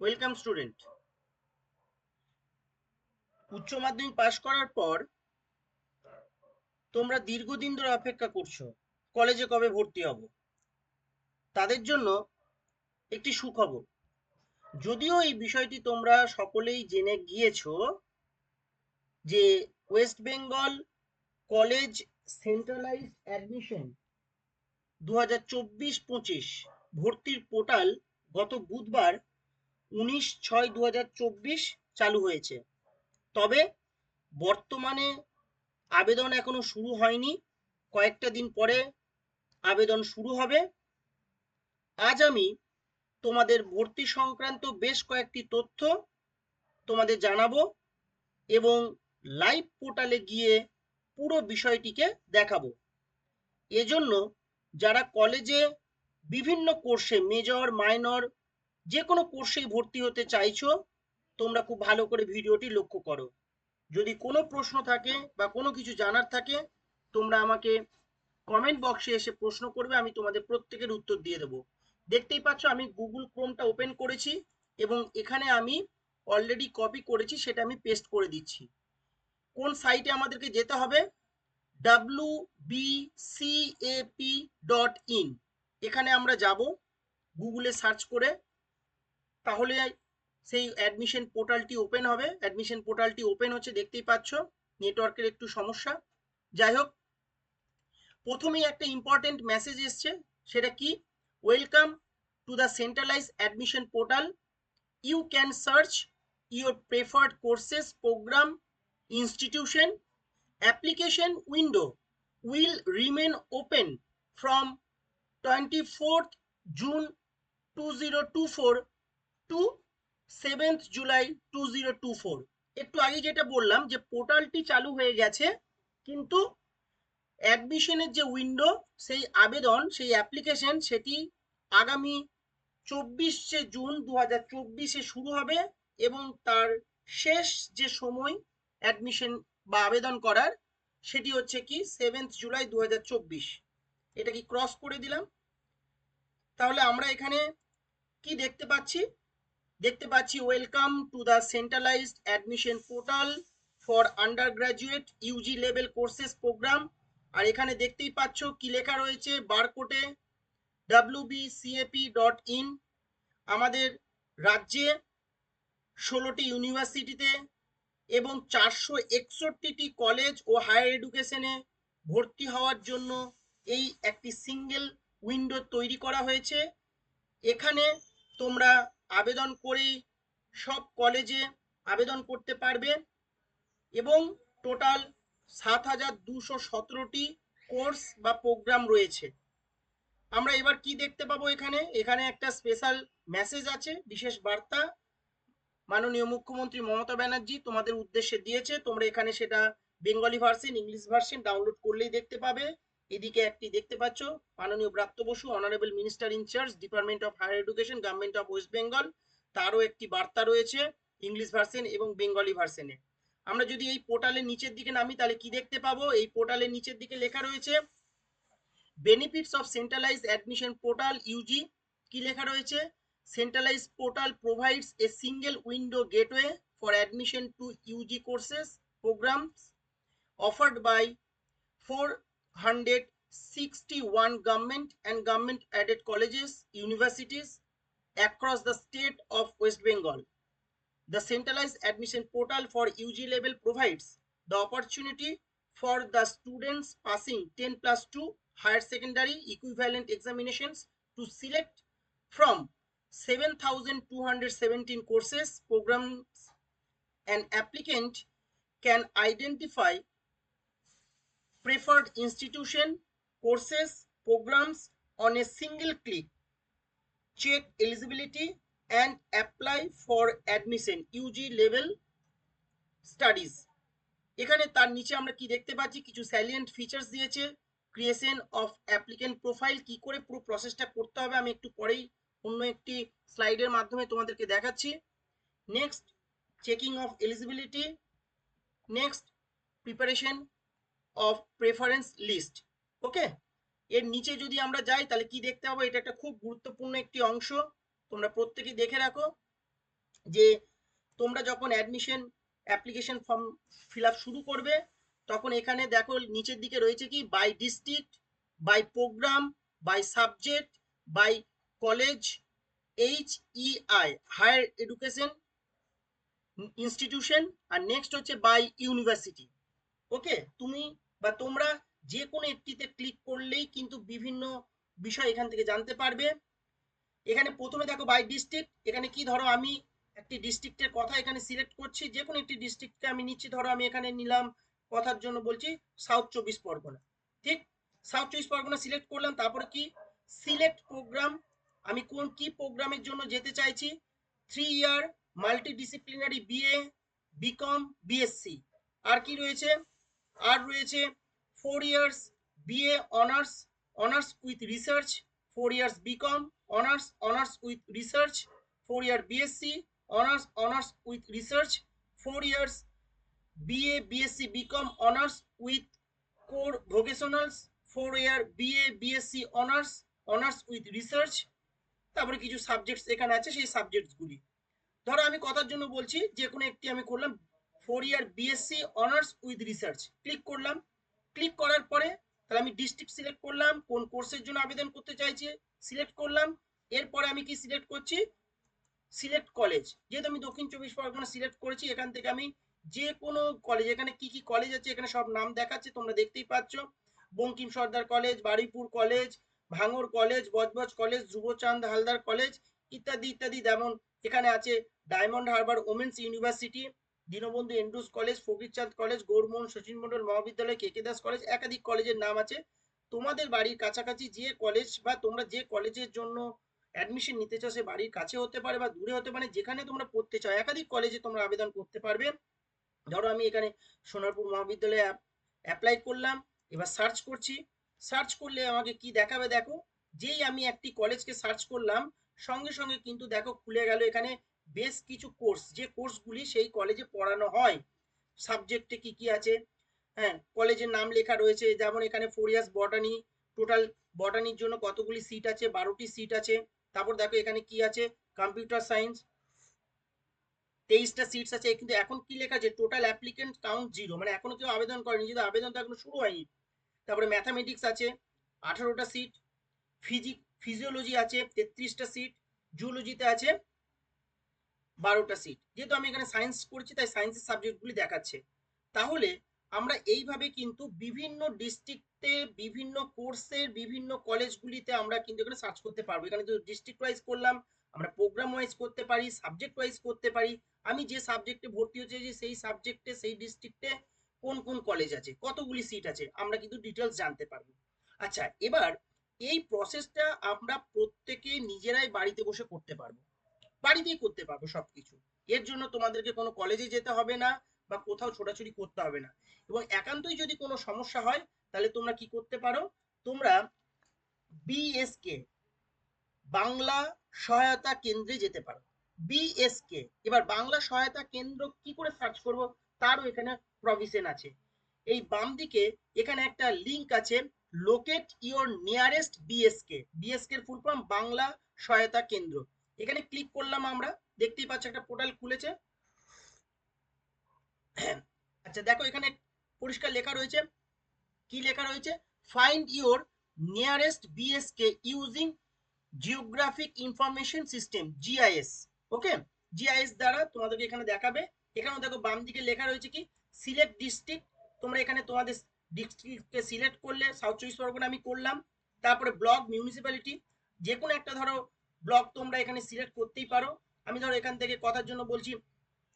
Welcome student. উচ্চ মাধ্যমিক পাশ করার পর তোমরা দীর্ঘদিন ধরে অপেক্ষা করছো কলেজে কবে ভর্তি হব। তাদের জন্য একটি সুখবর। যদিও এই বিষয়টি তোমরা সকলেই জেনে গিয়েছো যে West Bengal college centralise admission 2024-25 ভর্তির পোর্টাল গত বুধবার 19/6/2024 চালু হয়েছে। তবে বর্তমানে আবেদন এখনো শুরু হয়নি, কয়েকটা দিন পরে আবেদন শুরু হবে। আজ আমি তোমাদের ভর্তি সংক্রান্ত বেশ কয়েকটি তথ্য তোমাদের জানাবো এবং লাইভ পোর্টালে গিয়ে পুরো বিষয়টিকে দেখাবো। এজন্য যারা কলেজে বিভিন্ন কোর্সে মেজর মাইনর যে কোনো কোর্সেই ভর্তি হতে চাইছো, তোমরা খুব ভালো করে ভিডিওটি লক্ষ্য করো। যদি কোনো প্রশ্ন থাকে বা কোনো কিছু জানার থাকে, তোমরা আমাকে কমেন্ট বক্সে এসে প্রশ্ন করবে, আমি তোমাদের প্রত্যেকের উত্তর দিয়ে দেবো। দেখতেই পাচ্ছ আমি গুগল ক্রোমটা ওপেন করেছি এবং এখানে আমি অলরেডি কপি করেছি, সেটা আমি পেস্ট করে দিচ্ছি। কোন সাইটে আমাদেরকে যেতে হবে? wbcap.in, এখানে আমরা যাব গুগলে সার্চ করে। তাহলে সেই অ্যাডমিশন পোর্টালটি ওপেন হবে। অ্যাডমিশন পোর্টালটি ওপেন হচ্ছে, দেখতেই পাচ্ছ। নেটওয়ার্কের একটু সমস্যা, যাই হোক। প্রথমেই একটা ইম্পর্টেন্ট মেসেজ এসছে, সেটা কি? Welcome to the centralise admission portal. You can search your preferred courses, programmes, institution. Application window will remain open from 24th June 2024 to 7th July 2024। একটু আগে যেটা বললাম যে পোর্টালটি চালু হয়ে গেছে, কিন্তু অ্যাডমিশনের যে উইন্ডো, সেই আবেদন, সেই অ্যাপ্লিকেশন, সেটি আগামী 24শে জুন 2024 শুরু হবে এবং তার শেষ যে সময় অ্যাডমিশন বা আবেদন করার, সেটি হচ্ছে কি 7th জুলাই 2024। এটা কি ক্রস করে দিলাম? তাহলে আমরা এখানে কি দেখতে পাচ্ছি? দেখতে পাচ্ছি welcome to the centralised admission portal for undergraduate UG level courses program. আর এখানে দেখতেই পাচ্ছ কি লেখা রয়েছে বারকোডে, wbcap.in। আমাদের রাজ্যে 16টি ইউনিভার্সিটিতে এবং 461টি কলেজ ও হায়ার এডুকেশনে ভর্তি হওয়ার জন্য এই একটি সিঙ্গেল উইন্ডো তৈরি করা হয়েছে। এখানে তোমরা আবেদন করে সব কলেজে আবেদন করতে পারবে এবং টোটাল 7217টি কোর্স বা প্রোগ্রাম রয়েছে। আমরা এবার কি দেখতে পাবো? এখানে এখানে একটা স্পেশাল মেসেজ আছে, বিশেষ বার্তা মাননীয় মুখ্যমন্ত্রী মমতা ব্যানার্জি তোমাদের উদ্দেশ্যে দিয়েছে। তোমরা এখানে সেটা Bengali version, English version download করলেই দেখতে পাবে। এদিকে একটি দেখতে পাচ্ছ, মাননীয় Bratya Basu, honourable minister in charge, department of higher education, government of West Bengal, তারও একটি বার্তা রয়েছে ইংলিশ ভার্সন এবং বেঙ্গলি ভার্সনে। আমরা যদি এই পোর্টালের নিচের দিকে নামি, তাহলে কি দেখতে পাবো? এই পোর্টালের নিচের দিকে লেখা রয়েছে benefits of centralised admission portal UG. কি লেখা রয়েছে? Centralized portal provides a single window gateway for admission to UG courses programs offered by 461 government and government aided colleges, universities across the state of West Bengal. The centralized admission portal for UG level provides the opportunity for the students passing 10+2 higher secondary equivalent examinations to select from 7,217 courses, programs. An applicant can identify preferred institution, courses, programs on a single click, check eligibility and apply for admission UG level studies। এখানে তার নিচে আমরা কি দেখতে পাচ্ছি? কিছু salient features দিয়েছে। Creation of applicant profile, কি করে পুরো প্রসেসটা করতে হবে আমি একটু পরেই অন্য একটি স্লাইডের মাধ্যমে তোমাদেরকে দেখাচ্ছি। Next, checking of eligibility. Next, preparation of preference list. Okay, এর নিচে যদি আমরা যাই তাহলে কি দেখতে পাবো? এটা একটা খুব গুরুত্বপূর্ণ একটি অংশ, তোমরা প্রত্যেকেই দেখে রাখো। যে তোমরা যখন admission application form fill up শুরু করবে, তখন এখানে দেখো নিচের দিকে রয়েছে কি by district, by programme, by subject, by college, HEI higher education institution, আর নেক্সট হচ্ছে বাই ইউনিভার্সিটি। ওকে, তুমি বা তোমরা যে কোনো একটিতে ক্লিক করলেই কিন্তু বিভিন্ন বিষয় এখান থেকে জানতে পারবে। এখানে প্রথমে দেখো বাই ডিস্ট্রিক্ট, এখানে কি ধরো আমি একটি ডিস্ট্রিক্টের কথা এখানে সিলেক্ট করছি, যে কোনো একটি ডিস্ট্রিক্টকে আমি নিচ্ছি, ধরো আমি এখানে নিলাম কথার জন্য বলছি সাউথ চব্বিশ পরগনা। ঠিক, সাউথ চব্বিশ পরগনা সিলেক্ট করলাম। তারপরে কি সিলেক্ট প্রোগ্রাম, আমি কোন কি প্রোগ্রামের জন্য যেতে চাইছি, 3 year multidisciplinary BA, BCom, BSc. আর কি রয়েছে, আর রয়েছে 4 years BA honours, honours with research, 4 years BCom honours, honours with research, 4 year BSc honours, honours with research, 4 years BA BSc BCom honours with core vocationals, 4 year BA BSc honours, honours with research. তারপরে কিছু subjects এখানে আছে, সেই সাবজেক্টসগুলি ধরো আমি কথার জন্য বলছি যে কোনো একটি আমি করলাম 4 year BSc honours with research, click করলাম। ক্লিক করার পরে তাহলে আমি ডিস্ট্রিক্ট সিলেক্ট করলাম, কোন কোর্সের জন্য আবেদন করতে চাইছি সিলেক্ট করলাম। এরপরে আমি কি সিলেক্ট করছি, সিলেক্ট কলেজ, যেহেতু আমি দক্ষিণ চব্বিশ পরগনা সিলেক্ট করেছি, এখান থেকে আমি যে কোনো কলেজ, এখানে কি কি কলেজ আছে এখানে সব নাম দেখাচ্ছে, তোমরা দেখতেই পাচ্ছ, বঙ্কিম সর্দার কলেজ, বারুইপুর কলেজ, ভাঙড় college, Budge Budge college, Dhrubachand Halder college, ইত্যাদি ইত্যাদি। যেমন এখানে আছে Diamond Harbour women's university, Dinabandhu Andrews college, Fakirchand college, Gourmohan Sachin Mondal Mahavidyalaya, কে কে দাস কলেজ, একাধিক কলেজের নাম আছে। তোমাদের বাড়ির কাছাকাছি যে কলেজ বা তোমরা যে কলেজের জন্য অ্যাডমিশন নিতে চাও, সে বাড়ির কাছে হতে পারে বা দূরে হতে পারে, যেখানে তোমরা পড়তে চাও একাধিক কলেজে তোমরা আবেদন করতে পারবে। ধরো আমি এখানে সোনারপুর মহাবিদ্যালয়ে অ্যাপ্লাই করলাম, এবার সার্চ করছি। সার্চ করলে আমাকে কি দেখাবে দেখো, যেই আমি একটি কলেজকে সার্চ করলাম, সঙ্গে সঙ্গে কিন্তু দেখো খুলে গেল এখানে বেশ কিছু কোর্স, যে কোর্সগুলি সেই কলেজে পড়ানো হয়, সাবজেক্টে কি কি আছে, হ্যাঁ কলেজের নাম লেখা রয়েছে। যেমন এখানে 4 ইয়ার্স বটানি, টোটাল বটানির জন্য কতগুলি সিট আছে, 12টি সিট আছে। তারপর দেখো এখানে কি আছে, কম্পিউটার সায়েন্স 23টা সিটস আছে, কিন্তু এখন কি লেখা আছে, টোটাল অ্যাপ্লিকেন্ট কাউন্ট 0, মানে এখনো কেউ আবেদন করেনি, যেহেতু আবেদন তো এখনো শুরু হয়নি। তারপরে ম্যাথামেটিক্স আছে 18টা সিট, ফিজিওলজি আছে 33টা সিট, জুলজিতে আছে 12টা সিট। যেহেতু আমি এখানে সায়েন্স করছি তাই সায়েন্সের সাবজেক্টগুলি দেখাচ্ছে। তাহলে আমরা এইভাবে কিন্তু বিভিন্ন ডিস্ট্রিক্টে বিভিন্ন কোর্সের বিভিন্ন কলেজগুলিতে আমরা কিন্তু এখানে সার্চ করতে পারবো। এখানে যদি ডিস্ট্রিক্ট ওয়াইজ করলাম, আমরা প্রোগ্রাম ওয়াইজ করতে পারি, সাবজেক্ট ওয়াইজ করতে পারি, আমি যে সাবজেক্টে ভর্তি হচ্ছে যে সেই সাবজেক্টে সেই ডিস্ট্রিক্টে কোন কোন কলেজ আছে, কতগুলি সিট আছে, আমরা কিন্তু ডিটেলস জানতে পারবো। আচ্ছা, এবার এই প্রসেসটা আমরা প্রত্যেকে নিজেরাই বাড়িতে বসে করতে পারবো, বাড়িতেই করতে পারবো সবকিছু। এর জন্য তোমাদেরকে কোনো কলেজে যেতে হবে না বা কোথাও ছোটাছুটি করতে হবে না। এবং একান্তই যদি কোনো সমস্যা হয়, তাহলে তোমরা কি করতে পারো, তোমরা বিএসকে বাংলা সহায়তা কেন্দ্রে যেতে পারো। বিএসকে, এবার বাংলা সহায়তা কেন্দ্র কি করে সার্চ করব, তারও এখানে প্রভিশন আছে। এই বাম দিকে এখানে একটা লিংক আছে, locate your nearest BSK, BSK এর ফুল ফর্ম বাংলা সহায়তা কেন্দ্র। এখানে ক্লিক করলাম, আমরা দেখতেই পাচ্ছ একটা পোর্টাল খুলেছে। আচ্ছা দেখো এখানে পরিষ্কার লেখা রয়েছে, কি লেখা রয়েছে, find your nearest BSK using geographic information system, GIS. Okay, GIS দ্বারা তোমাদেরকে এখানে দেখাবে। এখানেও দেখো বাম দিকে লেখা রয়েছে কি সিলেক্ট ডিস্ট্রিক্ট, তোমরা এখানে তোমাদের ডিস্ট্রিক্টকে সিলেক্ট করলে, সাউথ চব্বিশ পরগনা আমি করলাম। তারপরে ব্লক, মিউনিসিপ্যালিটি, যে কোনো একটা ধরো ব্লক তোমরা এখানে সিলেক্ট করতেই পারো। আমি ধরো এখান থেকে কথার জন্য বলছি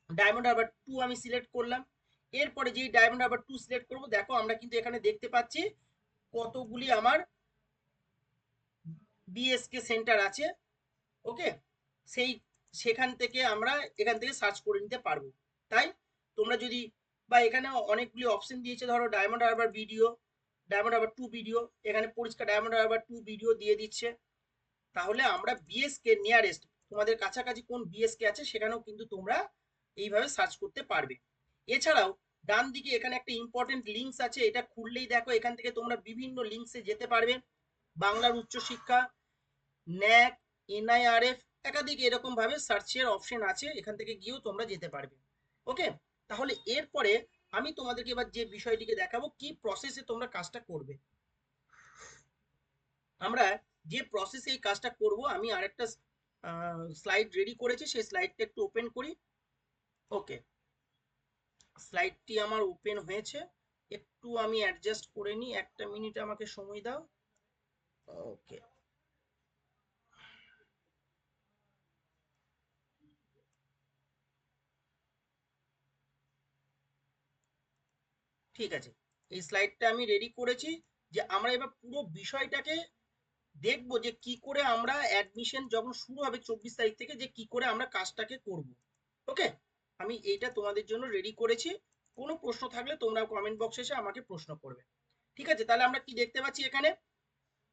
ডায়মন্ড হারবার 2 আমি সিলেক্ট করলাম। এরপরে যেই ডায়মন্ড হারবার 2 সিলেক্ট করব, দেখো আমরা কিন্তু এখানে দেখতে পাচ্ছি কতগুলি আমার বিএসকে সেন্টার আছে। ওকে, সেই সেখান থেকে আমরা এখান থেকে সার্চ করে নিতে পারবো। তাই তোমরা যদি, বা এখানে অনেকগুলি অপশন দিয়েছে, ধরো diamond Harbour video, diamond Harbour 2 video, এখানে পরিষ্কার ডায়মন্ড হারবার 2 ভিডিও দিয়ে দিচ্ছে। তাহলে আমরা বিএসকে নিয়ারেস্ট, তোমাদের কাছাকাছি কোন বিএসকে আছে সেখানেও কিন্তু তোমরা এইভাবে সার্চ করতে পারবে। এছাড়াও ডান দিকে এখানে একটা ইম্পর্টেন্ট লিঙ্কস আছে, এটা খুললেই দেখো এখান থেকে তোমরা বিভিন্ন লিঙ্কসে যেতে পারবে। বাংলার উচ্চশিক্ষা, ন্যাক, এনআইআরএফ, একাধিক এরকম ভাবে সার্চের অপশন আছে, এখান থেকে গিয়েও তোমরা যেতে পারবে। ওকে, তাহলে এরপরে আমি তোমাদেরকে এবার যে বিষয়টিকে দেখাবো কি প্রসেসে তোমরা কাজটা করবে। আমরা যে প্রসেসে এই কাজটা করব, আমি আরেকটা স্লাইড রেডি করেছি, সেই স্লাইডটা একটু ওপেন করি। ওকে, স্লাইডটি আমার ওপেন হয়েছে, একটু আমি অ্যাডজাস্ট করে নিই, একটা মিনিট আমাকে সময় দাও। ওকে, ঠিক আছে, এই স্লাইডটা আমি রেডি করেছি। যে আমরা এবার পুরো বিষয়টাকে দেখবো যে কি করে আমরা অ্যাডমিশন যখন শুরু হবে 24 তারিখ থেকে, যে কি করে আমরা কাজটাকে করব। ওকে, আমি এইটা তোমাদের জন্য রেডি করেছি। কোনো প্রশ্ন থাকলে তোমরা কমেন্ট বক্সে এসে আমাকে প্রশ্ন করবে। ঠিক আছে, তাহলে আমরা কি দেখতে পাচ্ছি এখানে?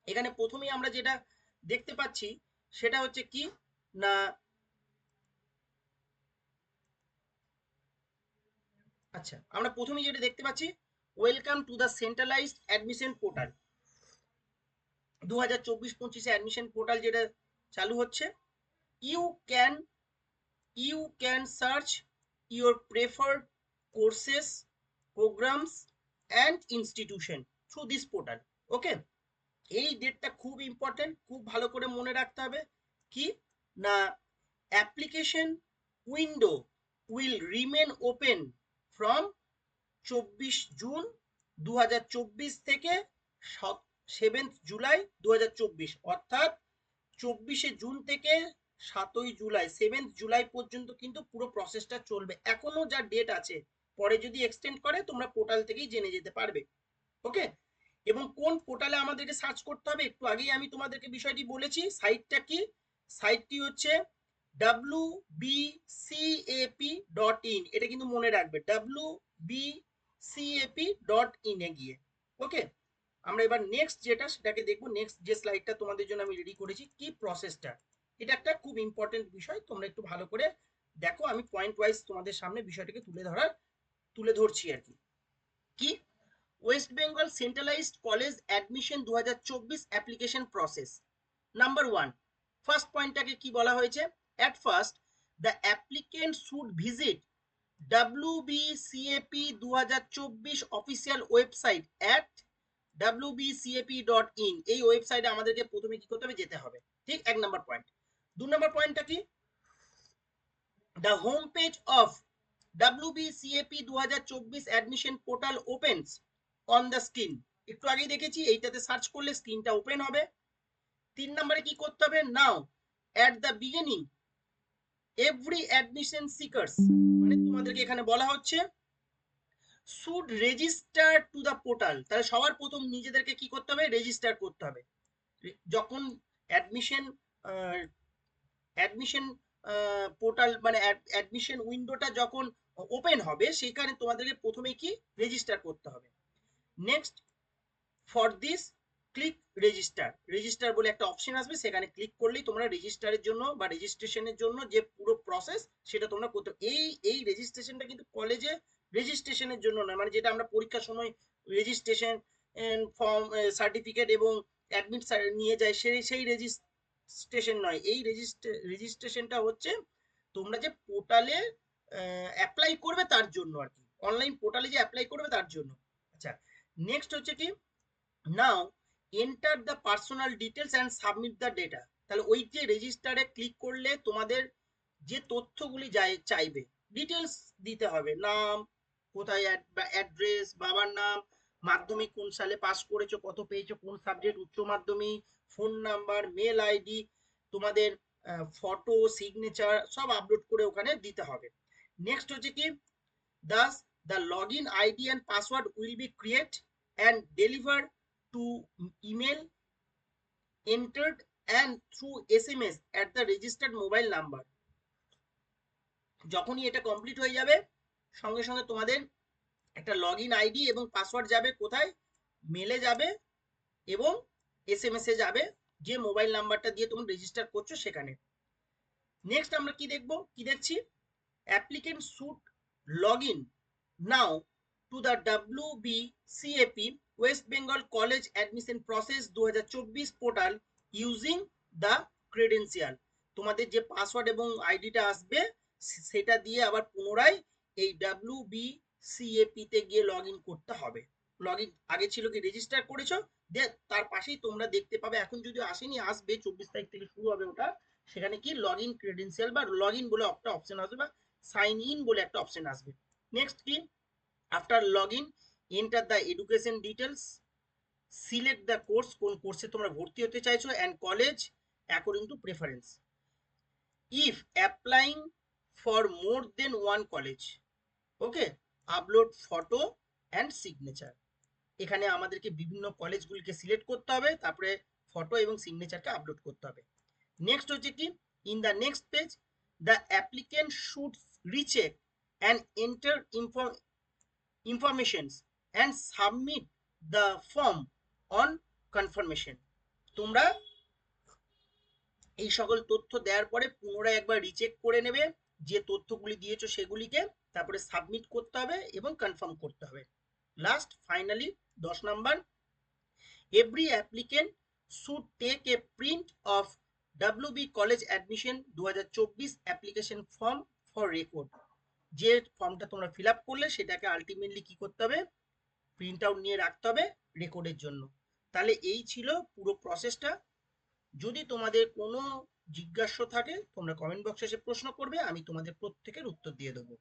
এখানে প্রথমেই আমরা যেটা দেখতে পাচ্ছি সেটা হচ্ছে কি না, আচ্ছা, আমরা প্রথমেই যেটা দেখতে পাচ্ছি, welcome to the centralised admission portal. 2024-25 admission portal যেটা চালু হচ্ছে। You can search your preferred courses, programs and institution through this portal. Okay, এই ডেটটা খুব ইম্পর্টেন্ট, খুব ভালো করে মনে রাখতে হবে। কি না, application window will remain open from 24 June 2024 থেকে 7 জুলাই 2024, অর্থাৎ 24শে জুন থেকে 7ই জুলাই, 7 জুলাই পর্যন্ত কিন্তু পুরো প্রসেসটা চলবে। এখনো যা ডেট আছে, পরে যদি এক্সটেন্ড করে তোমরা পোর্টাল থেকেই জেনে যেতে পারবে। ওকে, এবং কোন পোর্টালে আমাদেরকে সার্চ করতে হবে, একটু আগেই আমি তোমাদেরকে বিষয়টি বলেছি। সাইটটা কি? সাইটটি হচ্ছে wbcap.in, এটা কিন্তু মনে রাখবে, wbcap.in এ গিয়ে। ওকে, আমরা এবার নেক্সট যেটা সেটাকে দেখবো। নেক্সট যে স্লাইডটা তোমাদের জন্য আমি রেডি করেছি, কি প্রসেসটা, এটা একটা খুব ইম্পর্টেন্ট বিষয়, তোমরা একটু ভালো করে দেখো। আমি পয়েন্ট ওয়াইজ তোমাদের সামনে বিষয়টাকে তুলে ধরছি আর কি। কি West Bengal centralised college admission 2024 application process. Number 1, first পয়েন্টটাকে কি বলা হয়েছে? At first the applicant should visit WBCAP 2024 official website at wbcap.in। এই ওয়েবসাইটে আমাদেরকে প্রথমে কি করতে হবে? যেতে হবে। ঠিক, 1 নাম্বার পয়েন্ট। 2 নাম্বার পয়েন্টটা কি? The home page of WBCAP 2024 admission portal opens on the screen. একটু আগেই দেখেছি, এইটাতে সার্চ করলে স্ক্রিনটা ওপেন হবে। 3 নম্বরে কি করতে হবে? Now at the beginning every admission seekers, মানে তোমাদেরকে এখানে বলা হচ্ছে should register to the portal. তাহলে সবার প্রথম নিজেদেরকে কি করতে হবে? রেজিস্টার করতে হবে। যখন অ্যাডমিশন অ্যাডমিশন পোর্টাল মানে অ্যাডমিশন উইন্ডোটা যখন ওপেন হবে, সেখানে তোমাদেরকে প্রথমে কি রেজিস্টার করতে হবে। Next, for this click register বলে একটা অপশন আসবে, সেখানে ক্লিক করলেই তোমরা রেজিস্টারের জন্য বা রেজিস্ট্রেশনের জন্য যে পুরো প্রসেস সেটা তোমরা করতে। এই রেজিস্ট্রেশনটা কিন্তু কলেজে রেজিস্ট্রেশনের জন্য নয়, মানে যেটা আমরা পরীক্ষার সময় রেজিস্ট্রেশন ফর্ম, সার্টিফিকেট এবং অ্যাডমিট নিয়ে যাই, সেই রেজিস্ট্রেশন নয়। এই রেজিস্ট্রেশনটা হচ্ছে তোমরা যে পোর্টালে অ্যাপ্লাই করবে তার জন্য আর কি, অনলাইন পোর্টালে যে অ্যাপ্লাই করবে তার জন্য। আচ্ছা, নেক্সট হচ্ছে কি, now enter the personal details and submit the data. তাহলে ওই যে রেজিস্টারে ক্লিক করলে তোমাদের যে তথ্যগুলি চাইবে, ডিটেলস দিতে হবে, নাম, কোথায় অ্যাড্রেস, বাবার নাম, মাধ্যমিক কোন সালে পাস করেছো, কত পেয়েছো, কোন সাবজেক্ট, উচ্চ মাধ্যমিক, ফোন নাম্বার, মেল আইডি, তোমাদের ফটো, সিগনেচার সব আপলোড করে ওখানে দিতে হবে। নেক্সট হচ্ছে কি, thus the login ID and password will be created and delivered to email entered and through SMS at the registered mobile number। যখনই এটা কমপ্লিট হয়ে যাবে, সঙ্গে সঙ্গে তোমাদের একটা লগইন আইডি এবং পাসওয়ার্ড যাবে কোথায়? মেলে যাবে এবং SMS এ যাবে, যে মোবাইল নাম্বারটা দিয়ে তোমরা রেজিস্টার করছো সেখানে। নেক্সট আমরা কি দেখছি, applicant should log in now to the WBCAP West Bengal college admission process 2024 portal using the credential. তোমাদের যে পাসওয়ার্ড এবং আইডিটা আসবে সেটা দিয়ে আবার পুনরায় এই WBCAP তে গিয়ে লগ ইন করতে হবে। লগ ইন আগে ছিল কি রেজিস্টার করেছো, তার পাশেই তোমরা দেখতে পাবে, এখন যদি আসেনি আসবে 24 তারিখ থেকে শুরু হবে ওটা, সেখানে কি লগ ইন ক্রেডেন্সিয়াল বা লগ ইন বলে একটা অপশন আসবে বা সাইন ইন বলে একটা অপশন আসবে। নেক্সট কি, after log in enter the education details, select the course, কোন কোর্সে তোমরা ভর্তি হতে চাইছো, and college according to preference. If applying for more than one college, okay, upload photo and signature. এখানে আমাদেরকে বিভিন্ন কলেজগুলিকে সিলেক্ট করতে হবে, তারপরে ফটো এবং সিগনেচারকে আপলোড করতে হবে। নেক্সট হচ্ছে কি, in the next page the applicant should recheck and enter informations and submit the form on confirmation. তোমরা এই সকল তথ্য দেওয়ার পরে পুনরায় একবার রিচেক করে নেবে যে তথ্যগুলি দিয়েছো সেগুলিকে, তারপরে সাবমিট করতে হবে এবং কনফার্ম করতে হবে। লাস্ট ফাইনালি 10 নম্বর, every applicant should take a print of WB college admission 2024 application form for record. যে ফর্মটা তোমরা ফিল আপ করলে সেটাকে আলটিমেটলি কি করতে হবে, প্রিন্ট আউট নিয়ে রাখতে হবে রেকর্ডের জন্য। তাহলে এই ছিল পুরো প্রসেসটা। যদি তোমাদের কোনো জিজ্ঞাসা থাকে তোমরা কমেন্ট বক্সে এসে প্রশ্ন করবে, আমি তোমাদের প্রত্যেকের উত্তর দিয়ে দেবো।